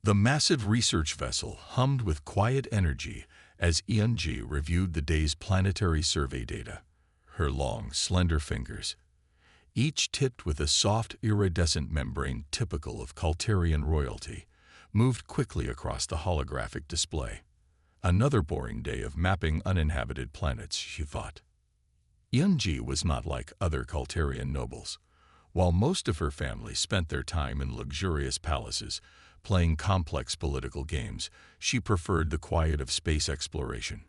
The massive research vessel hummed with quiet energy as Eun-ji reviewed the day's planetary survey data. Her long, slender fingers, each tipped with a soft, iridescent membrane typical of Kalterian royalty, moved quickly across the holographic display. Another boring day of mapping uninhabited planets, she thought. Eun-ji was not like other Kalterian nobles. While most of her family spent their time in luxurious palaces, playing complex political games, she preferred the quiet of space exploration.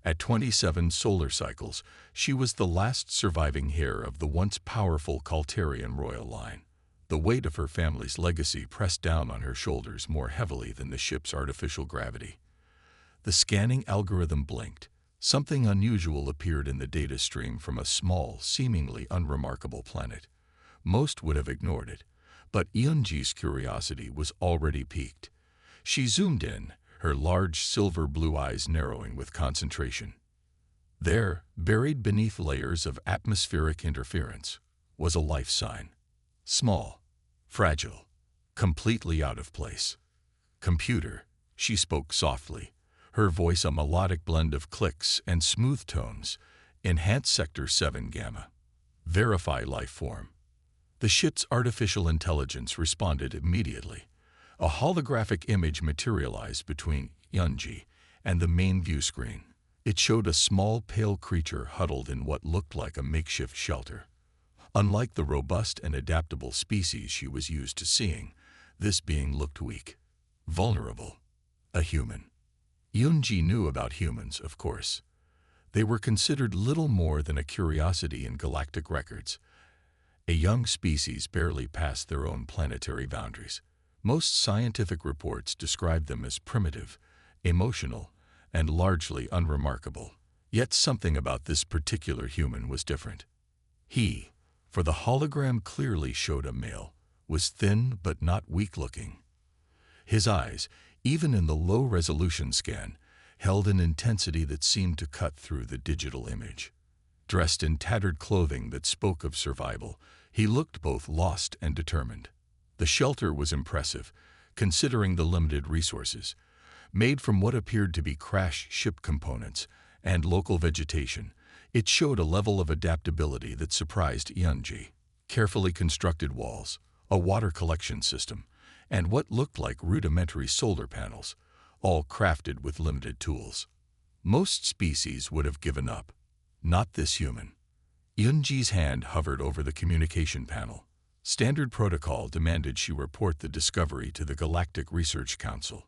At 27 solar cycles, she was the last surviving heir of the once powerful Kalterian royal line. The weight of her family's legacy pressed down on her shoulders more heavily than the ship's artificial gravity. The scanning algorithm blinked. Something unusual appeared in the data stream from a small, seemingly unremarkable planet. Most would have ignored it, but Eun-ji's curiosity was already piqued. She zoomed in, her large silver-blue eyes narrowing with concentration. There, buried beneath layers of atmospheric interference, was a life sign. Small, fragile, completely out of place. "Computer," she spoke softly, her voice a melodic blend of clicks and smooth tones. "Enhance Sector 7 Gamma. Verify life form." The ship's artificial intelligence responded immediately. A holographic image materialized between Eun-ji and the main view screen. It showed a small, pale creature huddled in what looked like a makeshift shelter. Unlike the robust and adaptable species she was used to seeing, this being looked weak, vulnerable, a human. Eun-ji knew about humans, of course. They were considered little more than a curiosity in galactic records, a young species barely past their own planetary boundaries. Most scientific reports described them as primitive, emotional, and largely unremarkable. Yet something about this particular human was different. He, for the hologram clearly showed a male, was thin but not weak-looking. His eyes, even in the low-resolution scan, held an intensity that seemed to cut through the digital image. Dressed in tattered clothing that spoke of survival, he looked both lost and determined. The shelter was impressive, considering the limited resources. Made from what appeared to be crash ship components and local vegetation, it showed a level of adaptability that surprised Eun-ji. Carefully constructed walls, a water collection system, and what looked like rudimentary solar panels, all crafted with limited tools. Most species would have given up. Not this human. Eun-ji's hand hovered over the communication panel. Standard protocol demanded she report the discovery to the Galactic Research Council.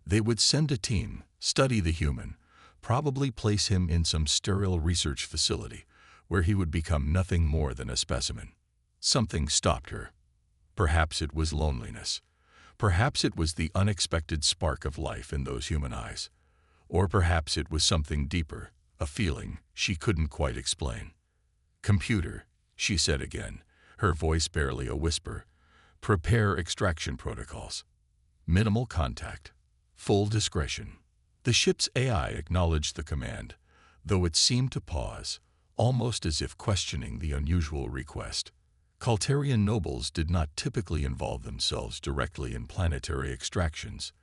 They would send a team, study the human, probably place him in some sterile research facility, where he would become nothing more than a specimen. Something stopped her. Perhaps it was loneliness. Perhaps it was the unexpected spark of life in those human eyes. Or perhaps it was something deeper, a feeling she couldn't quite explain. "Computer," she said again, her voice barely a whisper. "Prepare extraction protocols. Minimal contact. Full discretion." The ship's AI acknowledged the command, though it seemed to pause, almost as if questioning the unusual request. Kalterian nobles did not typically involve themselves directly in planetary extractions.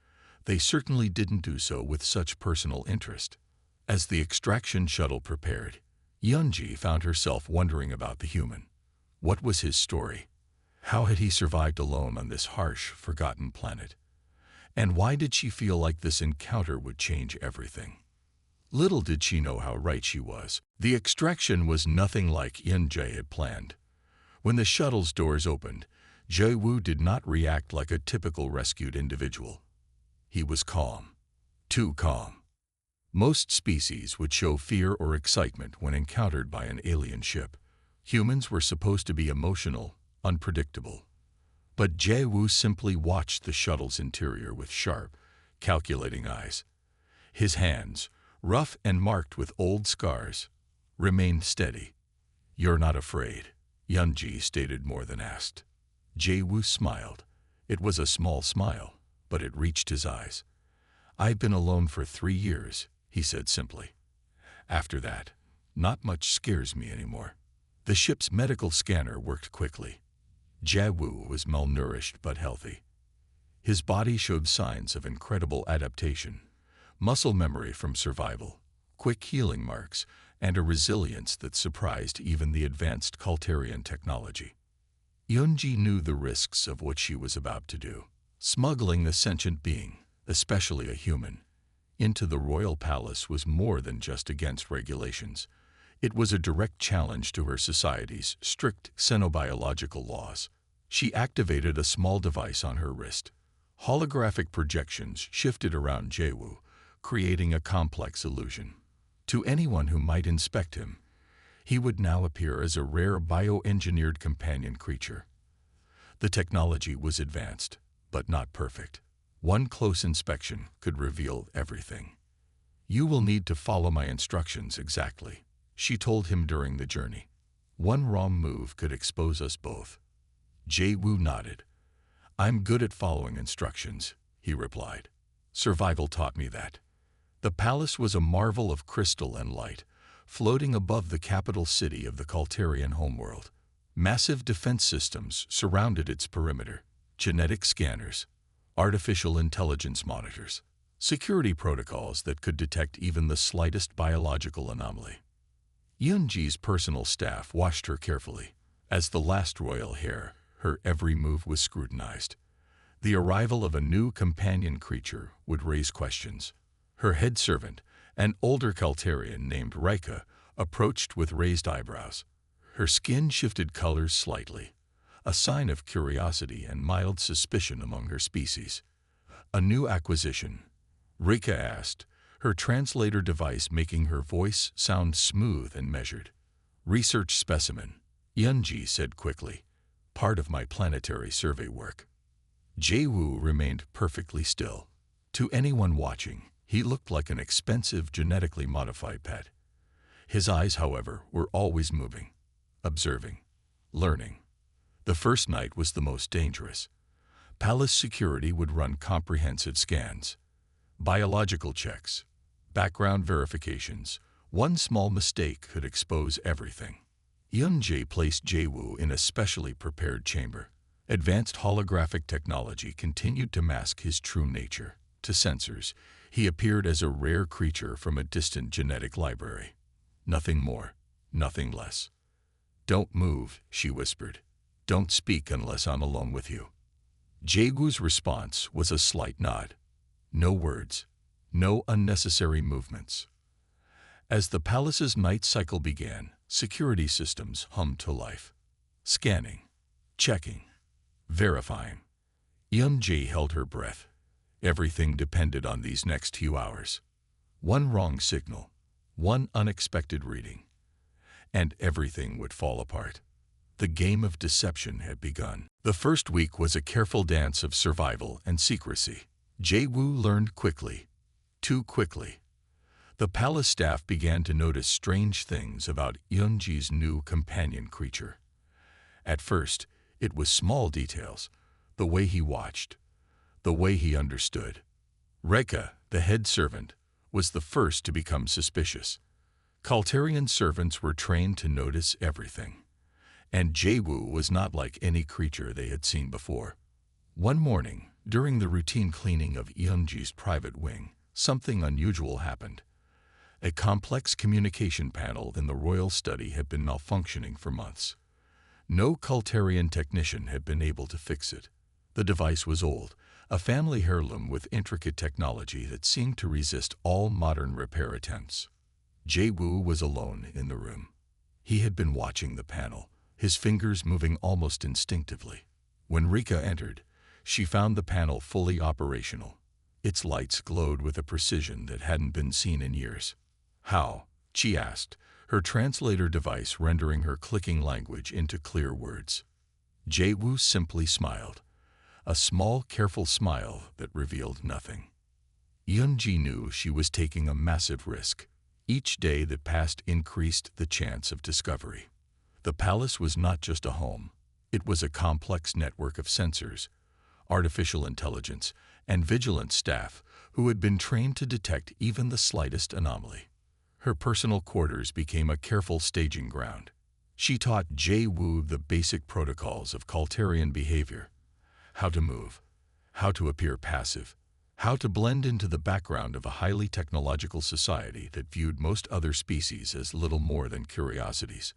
They certainly didn't do so with such personal interest. As the extraction shuttle prepared, Eun-ji found herself wondering about the human. What was his story? How had he survived alone on this harsh, forgotten planet? And why did she feel like this encounter would change everything? Little did she know how right she was. The extraction was nothing like Eun-ji had planned. When the shuttle's doors opened, Jae-woo did not react like a typical rescued individual. He was calm. Too calm. Most species would show fear or excitement when encountered by an alien ship. Humans were supposed to be emotional, unpredictable. But Jae-woo simply watched the shuttle's interior with sharp, calculating eyes. His hands, rough and marked with old scars, remained steady. "You're not afraid," Eun-ji stated more than asked. Jae-woo smiled. It was a small smile, but it reached his eyes. "I've been alone for 3 years," he said simply. "After that, not much scares me anymore." The ship's medical scanner worked quickly. Jae-woo was malnourished but healthy. His body showed signs of incredible adaptation, muscle memory from survival, quick healing marks, and a resilience that surprised even the advanced Kalterian technology. Yunji knew the risks of what she was about to do. Smuggling a sentient being, especially a human, into the royal palace was more than just against regulations. It was a direct challenge to her society's strict xenobiological laws. She activated a small device on her wrist. Holographic projections shifted around Jaewu, creating a complex illusion. To anyone who might inspect him, he would now appear as a rare bioengineered companion creature. The technology was advanced, but not perfect. One close inspection could reveal everything. "You will need to follow my instructions exactly," she told him during the journey. "One wrong move could expose us both." Jaewu nodded. "I'm good at following instructions," he replied. "Survival taught me that." The palace was a marvel of crystal and light, floating above the capital city of the Kalterian homeworld. Massive defense systems surrounded its perimeter: genetic scanners, artificial intelligence monitors, security protocols that could detect even the slightest biological anomaly. Yunji's personal staff watched her carefully. As the last royal heir, her every move was scrutinized. The arrival of a new companion creature would raise questions. Her head servant, an older Kalterian named Rika, approached with raised eyebrows. Her skin shifted colors slightly, a sign of curiosity and mild suspicion among her species. "A new acquisition?" Rika asked, her translator device making her voice sound smooth and measured. "Research specimen," Yunji said quickly. "Part of my planetary survey work." Jaewu remained perfectly still. To anyone watching, he looked like an expensive genetically modified pet. His eyes, however, were always moving, observing, learning. The first night was the most dangerous. Palace security would run comprehensive scans, biological checks, background verifications. One small mistake could expose everything. Yunji placed Jaewu in a specially prepared chamber. Advanced holographic technology continued to mask his true nature. To sensors, he appeared as a rare creature from a distant genetic library. Nothing more, nothing less. "Don't move," she whispered. "Don't speak unless I'm alone with you." Jaegu's response was a slight nod. No words, no unnecessary movements. As the palace's night cycle began, security systems hummed to life. Scanning, checking, verifying. Yunji held her breath. Everything depended on these next few hours. One wrong signal, one unexpected reading, and everything would fall apart. The game of deception had begun. The first week was a careful dance of survival and secrecy. Jaewu learned quickly, too quickly. The palace staff began to notice strange things about Yunji's new companion creature. At first, it was small details, the way he watched, the way he understood. Reka, the head servant, was the first to become suspicious. Kalterian servants were trained to notice everything, and Jaewu was not like any creature they had seen before. One morning, during the routine cleaning of Yunji's private wing, something unusual happened. A complex communication panel in the royal study had been malfunctioning for months. No Kalterian technician had been able to fix it. The device was old, a family heirloom with intricate technology that seemed to resist all modern repair attempts. Jaewu was alone in the room. He had been watching the panel, his fingers moving almost instinctively. When Rika entered, she found the panel fully operational. Its lights glowed with a precision that hadn't been seen in years. "How?" she asked, her translator device rendering her clicking language into clear words. Jaewu simply smiled, a small, careful smile that revealed nothing. Yunji knew she was taking a massive risk. Each day that passed increased the chance of discovery. The palace was not just a home. It was a complex network of sensors, artificial intelligence, and vigilant staff who had been trained to detect even the slightest anomaly. Her personal quarters became a careful staging ground. She taught Jaewu the basic protocols of Kalterian behavior: how to move, how to appear passive, how to blend into the background of a highly technological society that viewed most other species as little more than curiosities.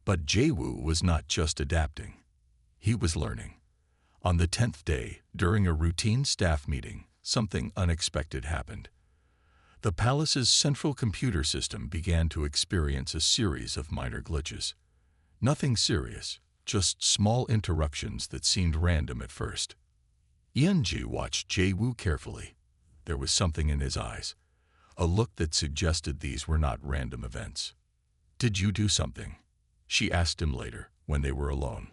But Jae-woo was not just adapting. He was learning. On the 10th day, during a routine staff meeting, something unexpected happened. The palace's central computer system began to experience a series of minor glitches. Nothing serious, just small interruptions that seemed random at first. Eun-ji watched Jae-woo carefully. There was something in his eyes, a look that suggested these were not random events. "Did you do something?" she asked him later, when they were alone.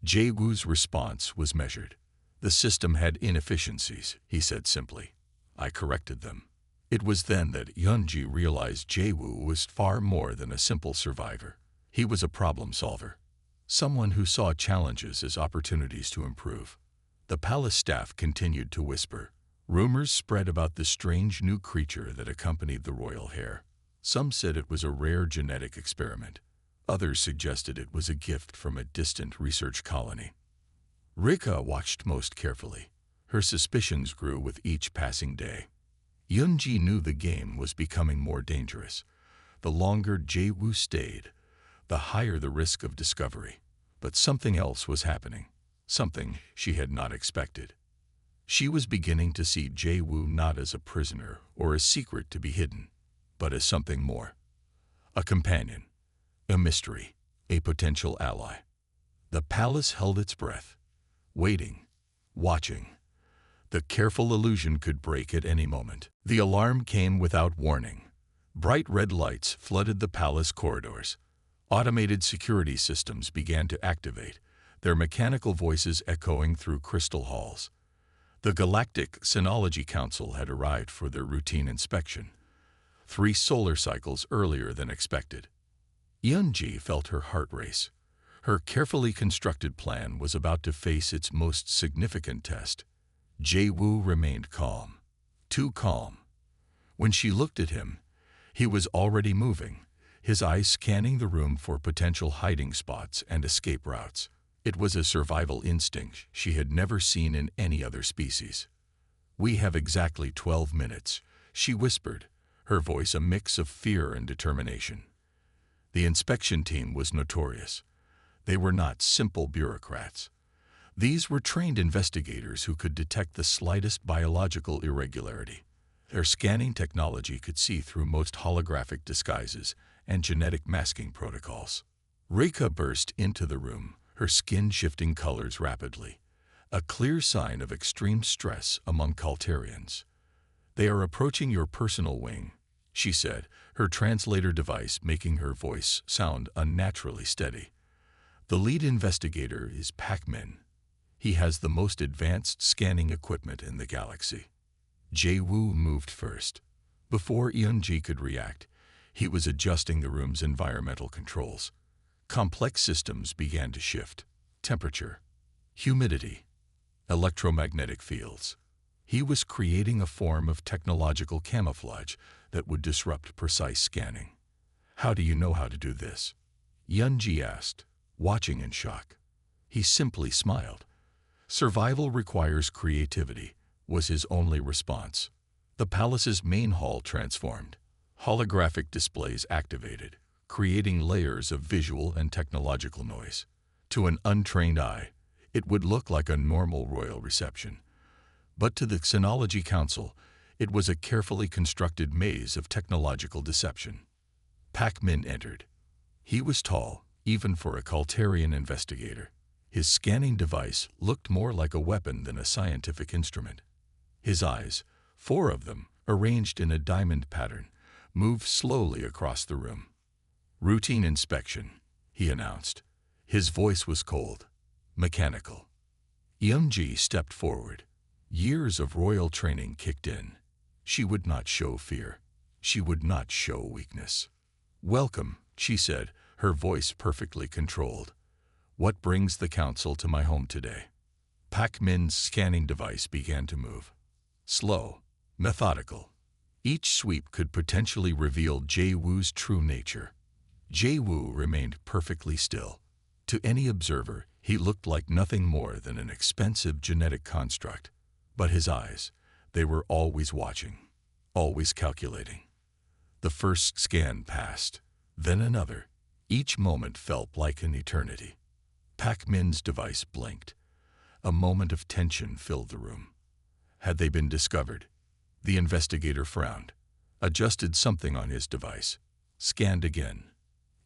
Jae-woo's response was measured. "The system had inefficiencies," he said simply. "I corrected them." It was then that Eun-ji realized Jae-woo was far more than a simple survivor. He was a problem solver, someone who saw challenges as opportunities to improve. The palace staff continued to whisper. Rumors spread about the strange new creature that accompanied the royal heir. Some said it was a rare genetic experiment. Others suggested it was a gift from a distant research colony. Rika watched most carefully. Her suspicions grew with each passing day. Eun-ji knew the game was becoming more dangerous. The longer Jae-woo stayed, the higher the risk of discovery. But something else was happening, something she had not expected. She was beginning to see Jae-woo not as a prisoner or a secret to be hidden, but as something more. A companion, a mystery, a potential ally. The palace held its breath, waiting, watching. The careful illusion could break at any moment. The alarm came without warning. Bright red lights flooded the palace corridors. Automated security systems began to activate, their mechanical voices echoing through crystal halls. The Galactic Sinology Council had arrived for their routine inspection, 3 solar cycles earlier than expected. Eun-ji felt her heart race. Her carefully constructed plan was about to face its most significant test. Jae-woo remained calm, too calm. When she looked at him, he was already moving, his eyes scanning the room for potential hiding spots and escape routes. It was a survival instinct she had never seen in any other species. "We have exactly 12 minutes," she whispered, her voice a mix of fear and determination. The inspection team was notorious. They were not simple bureaucrats. These were trained investigators who could detect the slightest biological irregularity. Their scanning technology could see through most holographic disguises and genetic masking protocols. Rika burst into the room, her skin shifting colors rapidly, a clear sign of extreme stress among Kalterians. "They are approaching your personal wing," she said, her translator device making her voice sound unnaturally steady. "The lead investigator is Pac-Man. He has the most advanced scanning equipment in the galaxy." Jae-woo moved first. Before Eun-ji could react, he was adjusting the room's environmental controls. Complex systems began to shift. Temperature, humidity, electromagnetic fields. He was creating a form of technological camouflage that would disrupt precise scanning. "How do you know how to do this?" Eun-ji asked, watching in shock. He simply smiled. "Survival requires creativity," was his only response. The palace's main hall transformed. Holographic displays activated, creating layers of visual and technological noise. To an untrained eye, it would look like a normal royal reception. But to the Sinology Council, it was a carefully constructed maze of technological deception. Pac-Man entered. He was tall, even for a Kalterian investigator. His scanning device looked more like a weapon than a scientific instrument. His eyes, 4 of them, arranged in a diamond pattern, moved slowly across the room. "Routine inspection," he announced. His voice was cold, mechanical. Eun-ji stepped forward. Years of royal training kicked in. She would not show fear. She would not show weakness. "Welcome," she said, her voice perfectly controlled. "What brings the council to my home today?" Pac-Man's scanning device began to move. Slow, methodical. Each sweep could potentially reveal Jae-woo's true nature. Jae-woo remained perfectly still. To any observer, he looked like nothing more than an expensive genetic construct. But his eyes, they were always watching, always calculating. The first scan passed, then another. Each moment felt like an eternity. Pac-Min's device blinked. A moment of tension filled the room. Had they been discovered? The investigator frowned, adjusted something on his device, scanned again.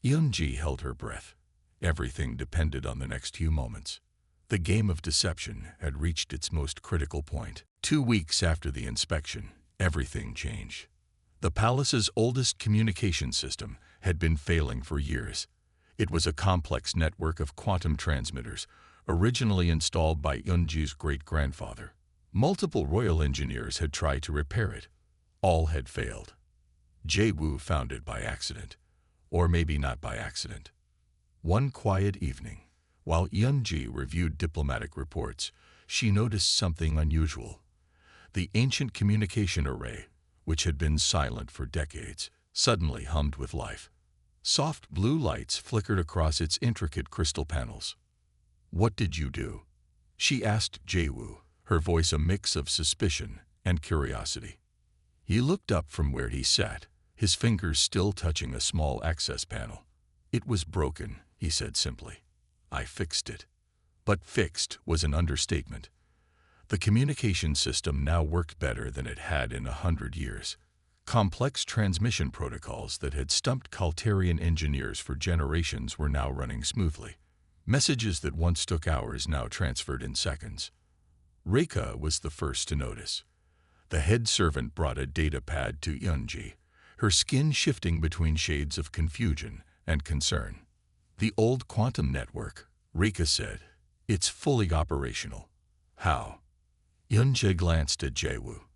Eun-ji held her breath. Everything depended on the next few moments. The game of deception had reached its most critical point. 2 weeks after the inspection, everything changed. The palace's oldest communication system had been failing for years. It was a complex network of quantum transmitters, originally installed by Eun-ji's great-grandfather. Multiple royal engineers had tried to repair it. All had failed. Jae-woo found it by accident, or maybe not by accident. One quiet evening, while Eun-ji reviewed diplomatic reports, she noticed something unusual. The ancient communication array, which had been silent for decades, suddenly hummed with life. Soft blue lights flickered across its intricate crystal panels. "What did you do?" she asked Jae-woo, her voice a mix of suspicion and curiosity. He looked up from where he sat, his fingers still touching a small access panel. "It was broken," he said simply. "I fixed it." But fixed was an understatement. The communication system now worked better than it had in 100 years. Complex transmission protocols that had stumped Kaltarian engineers for generations were now running smoothly. Messages that once took hours now transferred in seconds. Reika was the first to notice. The head servant brought a data pad to Eun-ji, her skin shifting between shades of confusion and concern. "The old quantum network," Reika said. "It's fully operational." "How?" Eun-ji glanced at Jae-woo.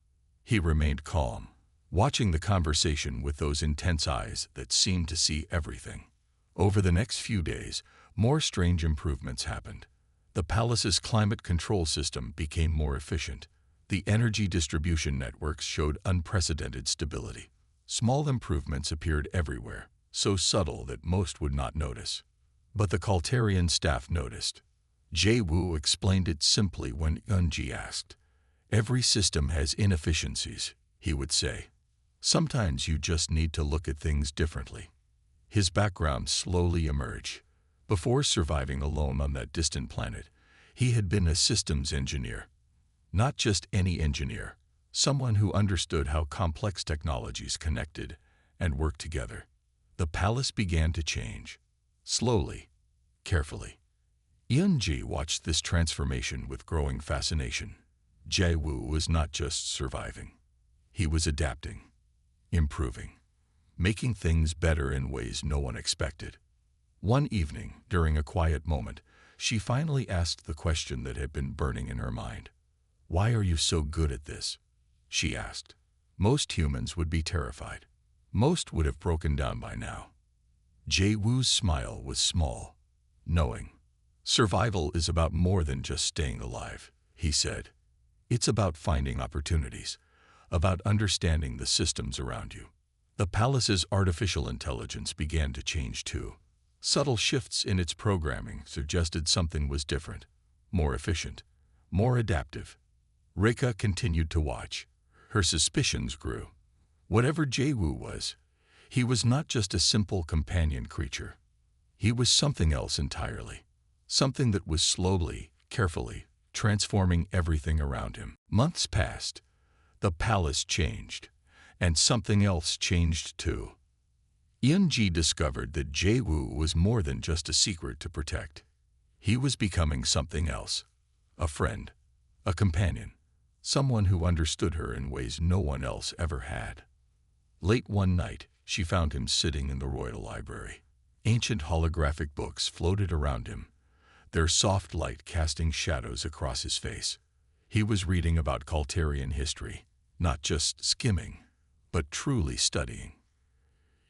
He remained calm, watching the conversation with those intense eyes that seemed to see everything. Over the next few days, more strange improvements happened. The palace's climate control system became more efficient. The energy distribution networks showed unprecedented stability. Small improvements appeared everywhere, so subtle that most would not notice. But the Kaltarian staff noticed. Jae-woo explained it simply when Eun-ji asked. "Every system has inefficiencies," he would say. "Sometimes you just need to look at things differently." His background slowly emerged. Before surviving alone on that distant planet, he had been a systems engineer. Not just any engineer, someone who understood how complex technologies connected and worked together. The palace began to change. Slowly, carefully. Eun-ji watched this transformation with growing fascination. Jae-woo was not just surviving. He was adapting, improving, making things better in ways no one expected. One evening, during a quiet moment, she finally asked the question that had been burning in her mind. "Why are you so good at this?" she asked. Most humans would be terrified. Most would have broken down by now. Jae-woo's smile was small, knowing. "Survival is about more than just staying alive," he said. "It's about finding opportunities, about understanding the systems around you." The palace's artificial intelligence began to change too. Subtle shifts in its programming suggested something was different, more efficient, more adaptive. Reika continued to watch. Her suspicions grew. Whatever Jae-woo was, he was not just a simple companion creature. He was something else entirely. Something that was slowly, carefully, transforming everything around him. Months passed. The palace changed. And something else changed too. Eun-ji discovered that Jae-woo was more than just a secret to protect. He was becoming something else. A friend. A companion. Someone who understood her in ways no one else ever had. Late one night, she found him sitting in the royal library. Ancient holographic books floated around him, their soft light casting shadows across his face. He was reading about Kaltarian history, not just skimming, but truly studying.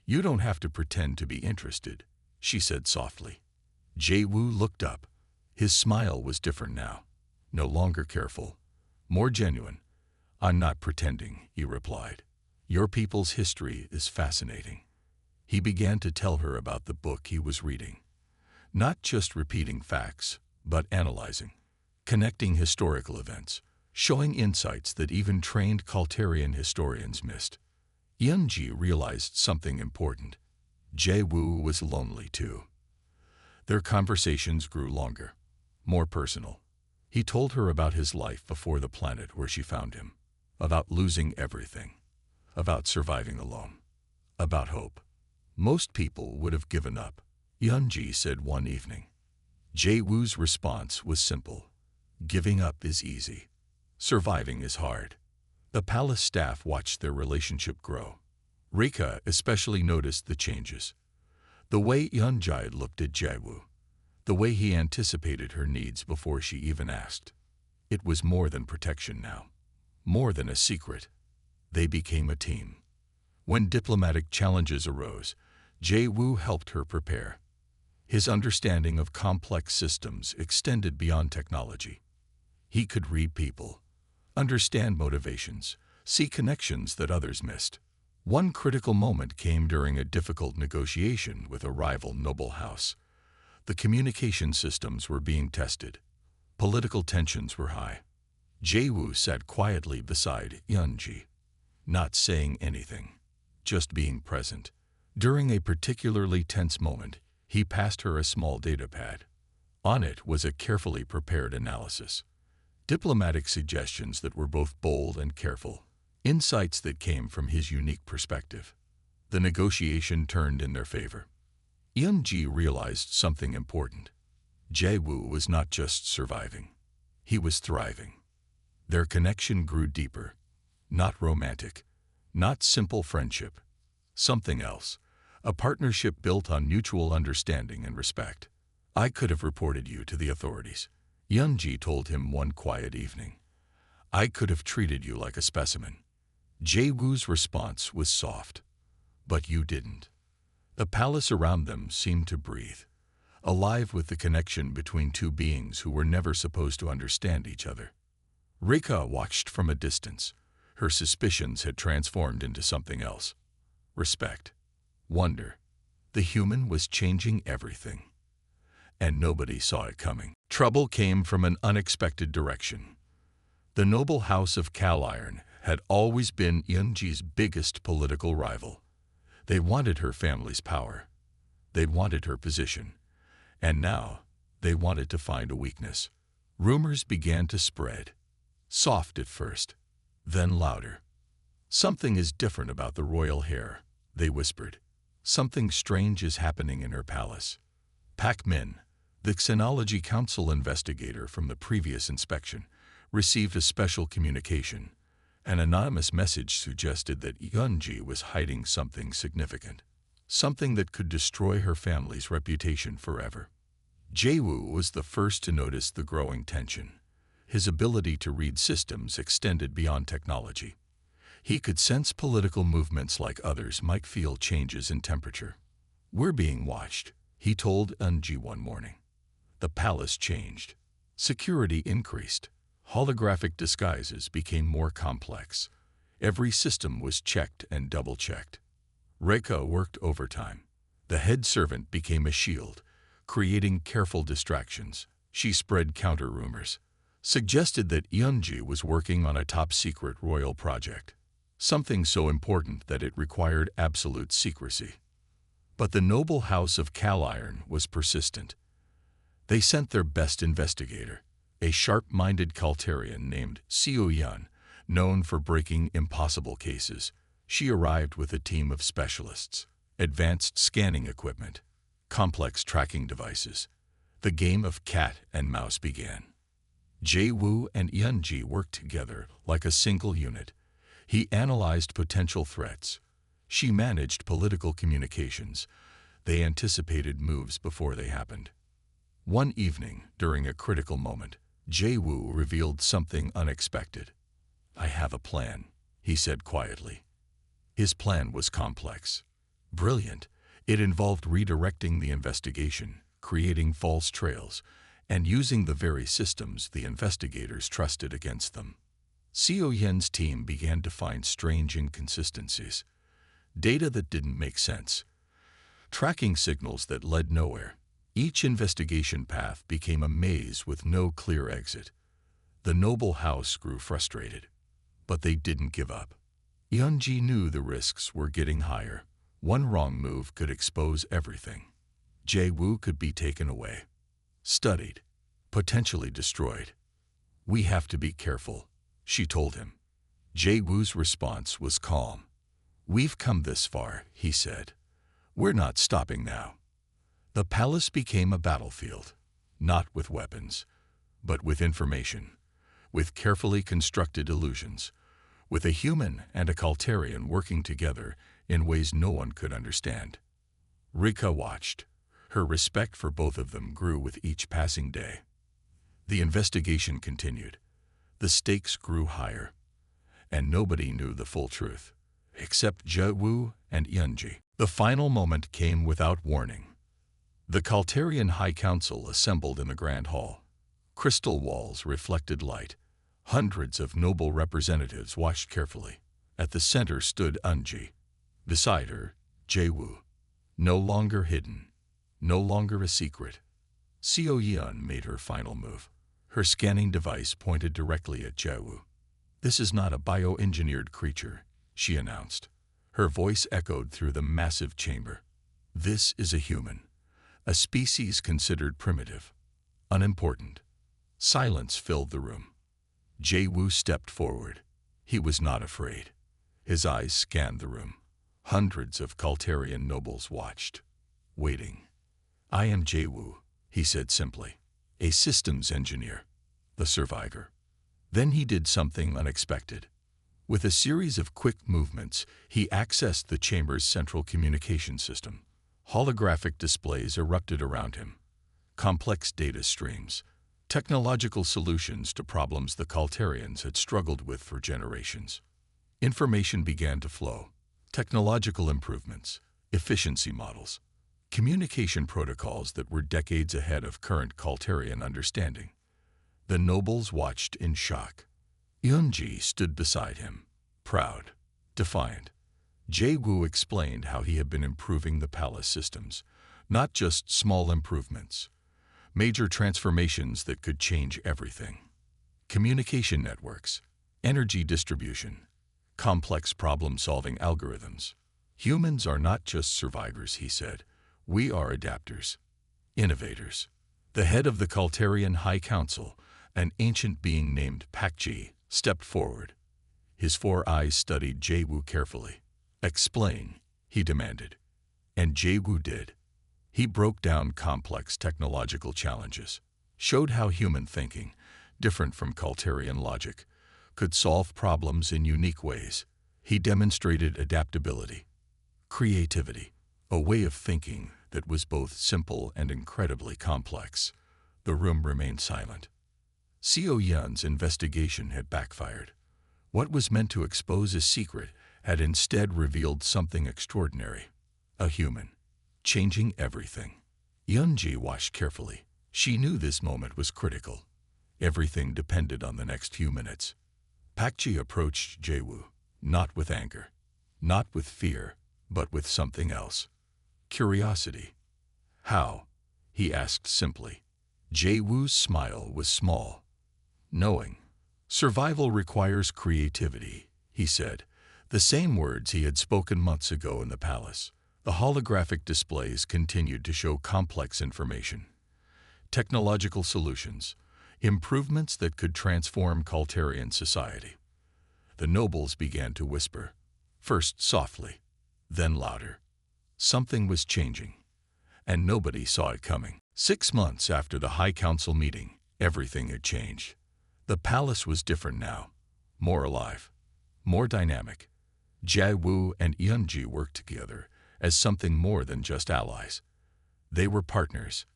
"You don't have to pretend to be interested," she said softly. Jae-woo looked up. His smile was different now, no longer careful, more genuine. "I'm not pretending," he replied. "Your people's history is fascinating." He began to tell her about the book he was reading. Not just repeating facts, but analyzing, connecting historical events, showing insights that even trained Kalterian historians missed. Yunji realized something important. Jae-woo was lonely too. Their conversations grew longer, more personal. He told her about his life before the planet where she found him, about losing everything, about surviving alone, about hope. Most people would have given up, Yunji said one evening. Jae-woo's response was simple. Giving up is easy. Surviving is hard. The palace staff watched their relationship grow. Rika especially noticed the changes. The way Yunji looked at Jae-woo, the way he anticipated her needs before she even asked. It was more than protection now, more than a secret. They became a team. When diplomatic challenges arose, Jae-woo helped her prepare. His understanding of complex systems extended beyond technology. He could read people, understand motivations, see connections that others missed. One critical moment came during a difficult negotiation with a rival noble house. The communication systems were being tested. Political tensions were high. Jae-woo sat quietly beside Yunji, not saying anything, just being present. During a particularly tense moment, he passed her a small data pad. On it was a carefully prepared analysis. Diplomatic suggestions that were both bold and careful. Insights that came from his unique perspective. The negotiation turned in their favor. Yunji realized something important. Jae-woo was not just surviving. He was thriving. Their connection grew deeper. Not romantic. Not simple friendship. Something else. A partnership built on mutual understanding and respect. I could have reported you to the authorities, Yunji told him one quiet evening. I could have treated you like a specimen. Jae-woo's response was soft. But you didn't. The palace around them seemed to breathe, alive with the connection between two beings who were never supposed to understand each other. Rika watched from a distance. Her suspicions had transformed into something else. Respect. Wonder. The human was changing everything. And nobody saw it coming. Trouble came from an unexpected direction. The noble house of Caliron had always been Yunji's biggest political rival. They wanted her family's power. They wanted her position. And now, they wanted to find a weakness. Rumors began to spread. Soft at first, then louder. Something is different about the royal heir, they whispered. Something strange is happening in her palace. Pak Min, the Xenology Council investigator from the previous inspection, received a special communication. An anonymous message suggested that Yunji was hiding something significant, something that could destroy her family's reputation forever. Jae-woo was the first to notice the growing tension. His ability to read systems extended beyond technology. He could sense political movements like others might feel changes in temperature. We're being watched, he told Yunji one morning. The palace changed. Security increased. Holographic disguises became more complex. Every system was checked and double-checked. Reika worked overtime. The head servant became a shield, creating careful distractions. She spread counter-rumors, suggested that Yunji was working on a top-secret royal project, something so important that it required absolute secrecy. But the noble house of Caliron was persistent. They sent their best investigator, a sharp-minded Kalterian named Seo-yeon, known for breaking impossible cases. She arrived with a team of specialists, advanced scanning equipment, complex tracking devices. The game of cat and mouse began. Jae-woo and Yunji worked together like a single unit. He analyzed potential threats. She managed political communications. They anticipated moves before they happened. One evening, during a critical moment, Jae-woo revealed something unexpected. I have a plan, he said quietly. His plan was complex, brilliant. It involved redirecting the investigation, creating false trails, and using the very systems the investigators trusted against them. Seo-yeon's team began to find strange inconsistencies, data that didn't make sense, tracking signals that led nowhere. Each investigation path became a maze with no clear exit. The noble house grew frustrated, but they didn't give up. Yunji knew the risks were getting higher. One wrong move could expose everything. Jae-woo could be taken away, studied, potentially destroyed. "We have to be careful," she told him. Jae-woo's response was calm. "We've come this far," he said. "We're not stopping now." The palace became a battlefield, not with weapons, but with information, with carefully constructed illusions, with a human and a Kaltarian working together in ways no one could understand. Rika watched. Her respect for both of them grew with each passing day. The investigation continued. The stakes grew higher, and nobody knew the full truth, except Jae-woo and Yunji. The final moment came without warning. The Kaltarian High Council assembled in the Grand Hall. Crystal walls reflected light. Hundreds of noble representatives watched carefully. At the center stood Yunji. Beside her, Jae-woo. No longer hidden, no longer a secret. Seo-yeon made her final move. Her scanning device pointed directly at Jae-woo. "This is not a bioengineered creature," she announced. Her voice echoed through the massive chamber. "This is a human, a species considered primitive, unimportant." Silence filled the room. Jae-woo stepped forward. He was not afraid. His eyes scanned the room. Hundreds of Kaltarian nobles watched, waiting. "I am Jae-woo," he said simply. "A systems engineer, the survivor." Then he did something unexpected. With a series of quick movements, he accessed the chamber's central communication system. Holographic displays erupted around him. Complex data streams, technological solutions to problems the Kaltarians had struggled with for generations. Information began to flow. Technological improvements, efficiency models, communication protocols that were decades ahead of current Kaltarian understanding. The nobles watched in shock. Yunji stood beside him, proud, defiant. Jae-woo explained how he had been improving the palace systems, not just small improvements, major transformations that could change everything. Communication networks, energy distribution, complex problem-solving algorithms. "Humans are not just survivors," he said. "We are adapters, innovators." The head of the Kaltarian High Council, an ancient being named Pakji, stepped forward. His 4 eyes studied Jae-woo carefully. "Explain," he demanded. And Jae-woo did. He broke down complex technological challenges, showed how human thinking, different from Kaltarian logic, could solve problems in unique ways. He demonstrated adaptability, creativity, a way of thinking that was both simple and incredibly complex. The room remained silent. Seo-yeon's investigation had backfired. What was meant to expose a secret had instead revealed something extraordinary. A human, changing everything. Yunji watched carefully. She knew this moment was critical. Everything depended on the next few minutes. Pakji approached Jae-woo, not with anger, not with fear, but with something else. Curiosity. "How?" he asked simply. Jae-woo's smile was small. "Knowing. Survival requires creativity," he said, the same words he had spoken months ago in the palace. The holographic displays continued to show complex information, technological solutions, improvements that could transform Kaltarian society. The nobles began to whisper, first softly, then louder. Something was changing, and nobody saw it coming. 6 months after the High Council meeting, everything had changed. The palace was different now, more alive, more dynamic. Jae-woo and Yunji worked together as something more than just allies. They were partners,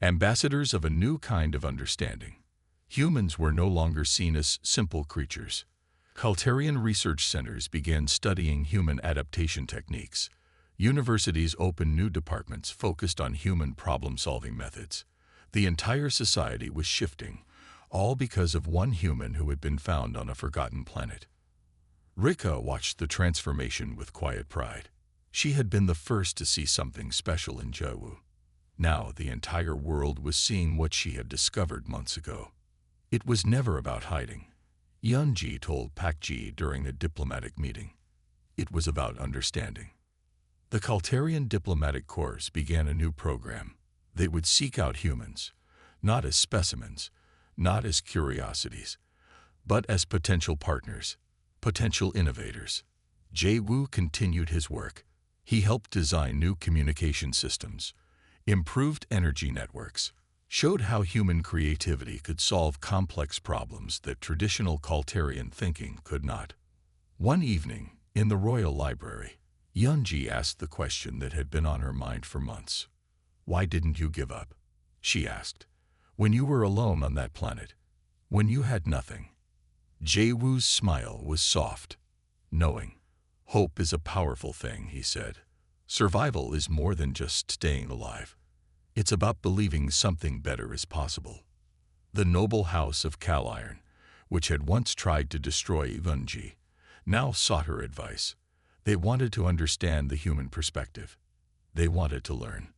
ambassadors of a new kind of understanding. Humans were no longer seen as simple creatures. Kaltarian research centers began studying human adaptation techniques. Universities opened new departments focused on human problem-solving methods. The entire society was shifting, all because of one human who had been found on a forgotten planet. Rika watched the transformation with quiet pride. She had been the first to see something special in Jae-woo. Now the entire world was seeing what she had discovered months ago. It was never about hiding, Yunji told Pak Ji during a diplomatic meeting. It was about understanding. The Kaltarian Diplomatic Corps began a new program. They would seek out humans, not as specimens, not as curiosities, but as potential partners, potential innovators. Jay Wu continued his work. He helped design new communication systems, improved energy networks, showed how human creativity could solve complex problems that traditional Kaltarian thinking could not. One evening, in the Royal Library, Yunji asked the question that had been on her mind for months. "Why didn't you give up?" she asked. "When you were alone on that planet, when you had nothing." Jay-Woo's smile was soft, knowing. "Hope is a powerful thing," he said. "Survival is more than just staying alive. It's about believing something better is possible." The noble house of Caliron, which had once tried to destroy Yunji, now sought her advice. They wanted to understand the human perspective. They wanted to learn.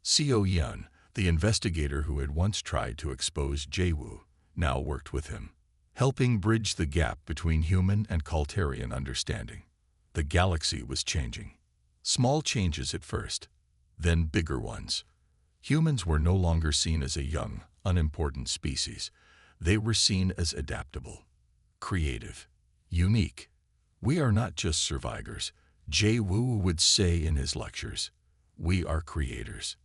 Seo Yun, the investigator who had once tried to expose Jay-Woo, now worked with him, helping bridge the gap between human and Kaltarian understanding. The galaxy was changing. Small changes at first, then bigger ones. Humans were no longer seen as a young, unimportant species. They were seen as adaptable, creative, unique. "We are not just survivors," Jay-Woo would say in his lectures. "We are creators,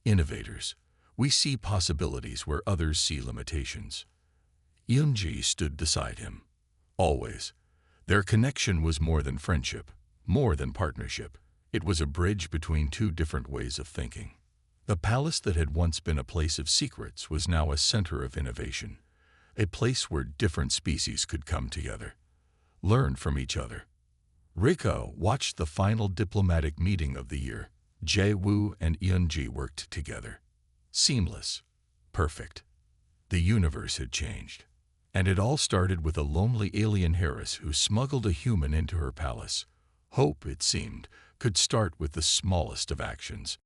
innovators. We see possibilities where others see limitations." Yunji stood beside him. Always. Their connection was more than friendship, more than partnership. It was a bridge between two different ways of thinking. The palace that had once been a place of secrets was now a center of innovation, a place where different species could come together, learn from each other. Rika watched the final diplomatic meeting of the year. Jay-Woo and Yunji worked together. Seamless. Perfect. The universe had changed. And it all started with a lonely alien Heiress who smuggled a human into her palace. Hope, it seemed, could start with the smallest of actions.